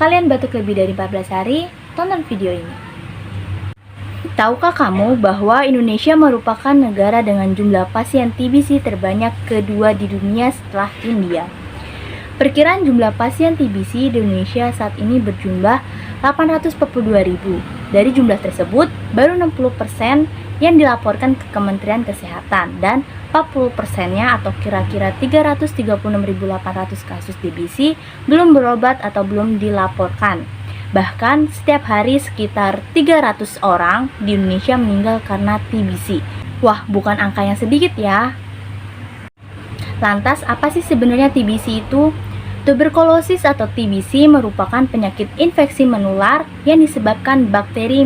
kalian batuk lebih dari 14 hari, tonton video ini. Tahukah kamu bahwa Indonesia merupakan negara dengan jumlah pasien TBC terbanyak kedua di dunia setelah India? Perkiraan jumlah pasien TBC di Indonesia saat ini berjumlah 842.000. Dari jumlah tersebut, baru 60% yang dilaporkan ke Kementerian Kesehatan dan 40%-nya atau kira-kira 336.800 kasus TBC belum berobat atau belum dilaporkan. Bahkan setiap hari sekitar 300 orang di Indonesia meninggal karena TBC. Wah, bukan angka yang sedikit ya. Lantas, apa sih sebenarnya TBC itu? Tuberkulosis atau TBC merupakan penyakit infeksi menular yang disebabkan bakteri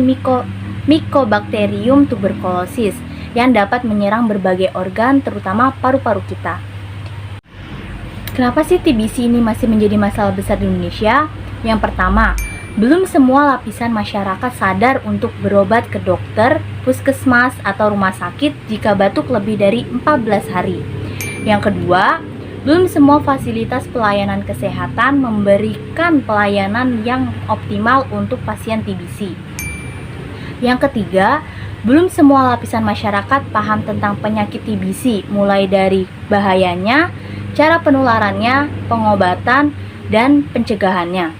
Mycobacterium tuberculosis yang dapat menyerang berbagai organ, terutama paru-paru kita. Kenapa sih TBC ini masih menjadi masalah besar di Indonesia? Yang pertama, belum semua lapisan masyarakat sadar untuk berobat ke dokter, puskesmas, atau rumah sakit jika batuk lebih dari 14 hari. Yang kedua, belum semua fasilitas pelayanan kesehatan memberikan pelayanan yang optimal untuk pasien TBC. Yang ketiga, belum semua lapisan masyarakat paham tentang penyakit TBC, mulai dari bahayanya, cara penularannya, pengobatan, dan pencegahannya.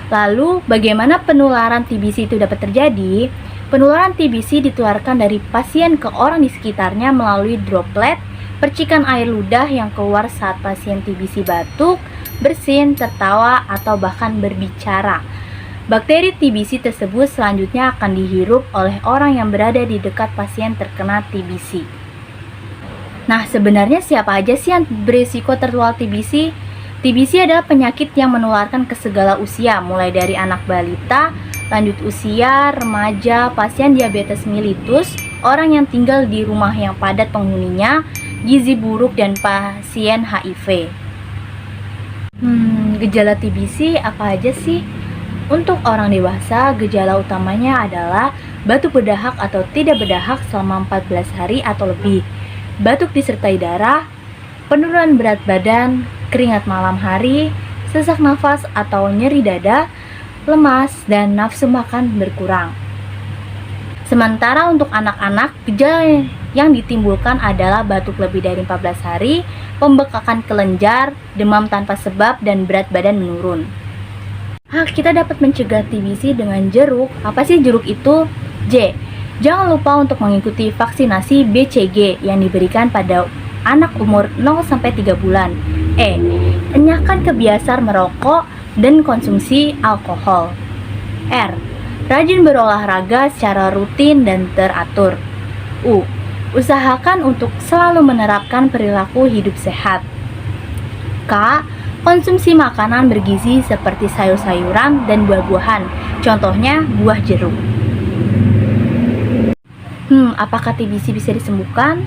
Lalu, bagaimana penularan TBC itu dapat terjadi? Penularan TBC ditularkan dari pasien ke orang di sekitarnya melalui droplet, percikan air ludah yang keluar saat pasien TBC batuk, bersin, tertawa, atau bahkan berbicara. Bakteri TBC tersebut selanjutnya akan dihirup oleh orang yang berada di dekat pasien terkena TBC. Nah, sebenarnya siapa aja sih yang berisiko tertular TBC? TBC adalah penyakit yang menularkan ke segala usia, mulai dari anak balita, lanjut usia, remaja, pasien diabetes mellitus, orang yang tinggal di rumah yang padat penghuninya, gizi buruk, dan pasien HIV. Gejala TBC apa aja sih? Untuk orang dewasa, gejala utamanya adalah batuk berdahak atau tidak berdahak selama 14 hari atau lebih, batuk disertai darah, penurunan berat badan, keringat malam hari, sesak nafas atau nyeri dada, lemas, dan nafsu makan berkurang. Sementara untuk anak-anak, gejala yang ditimbulkan adalah batuk lebih dari 14 hari, pembekakan kelenjar, demam tanpa sebab, dan berat badan menurun. Kita dapat mencegah TBC dengan jeruk. Apa sih jeruk itu? J. Jangan lupa untuk mengikuti vaksinasi BCG yang diberikan pada anak umur 0-3 bulan. E. Enyahkan kebiasaan merokok dan konsumsi alkohol. R. Rajin berolahraga secara rutin dan teratur. U. Usahakan untuk selalu menerapkan perilaku hidup sehat. K. Konsumsi makanan bergizi seperti sayur-sayuran dan buah-buahan, contohnya buah jeruk. Apakah TBC bisa disembuhkan?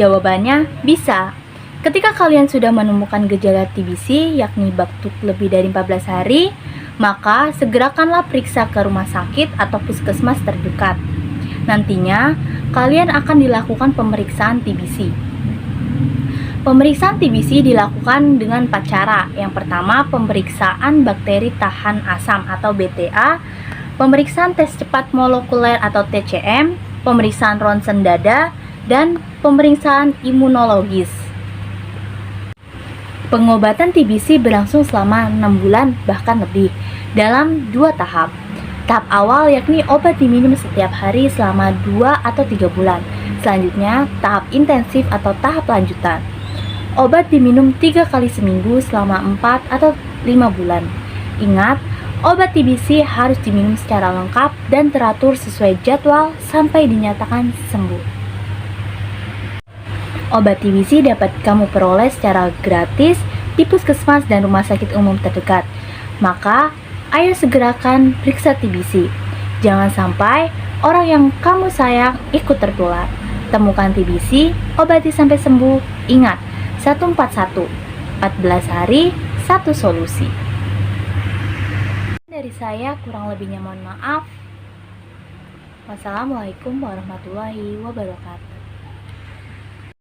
Jawabannya, bisa. Ketika kalian sudah menemukan gejala TBC, yakni batuk lebih dari 14 hari, maka segerakanlah periksa ke rumah sakit atau puskesmas terdekat. Nantinya, kalian akan dilakukan pemeriksaan TBC. Pemeriksaan TBC dilakukan dengan 4 cara. Yang pertama, pemeriksaan bakteri tahan asam atau BTA, pemeriksaan tes cepat molekuler atau TCM, pemeriksaan ronsen dada, dan pemeriksaan imunologis. Pengobatan TBC berlangsung selama 6 bulan bahkan lebih dalam 2 tahap. Tahap awal yakni obat diminum setiap hari selama 2 atau 3 bulan. Selanjutnya, tahap intensif atau tahap lanjutan. Obat diminum 3 kali seminggu selama 4 atau 5 bulan. Ingat, obat TBC harus diminum secara lengkap dan teratur sesuai jadwal sampai dinyatakan sembuh. Obat TBC dapat kamu peroleh secara gratis di puskesmas dan rumah sakit umum terdekat. Maka, ayo segerakan periksa TBC. Jangan sampai orang yang kamu sayang ikut tertular. Temukan TBC, obati sampai sembuh. Ingat, 141, 14 hari, 1 solusi. Dari saya kurang lebihnya mohon maaf. Wassalamualaikum warahmatullahi wabarakatuh.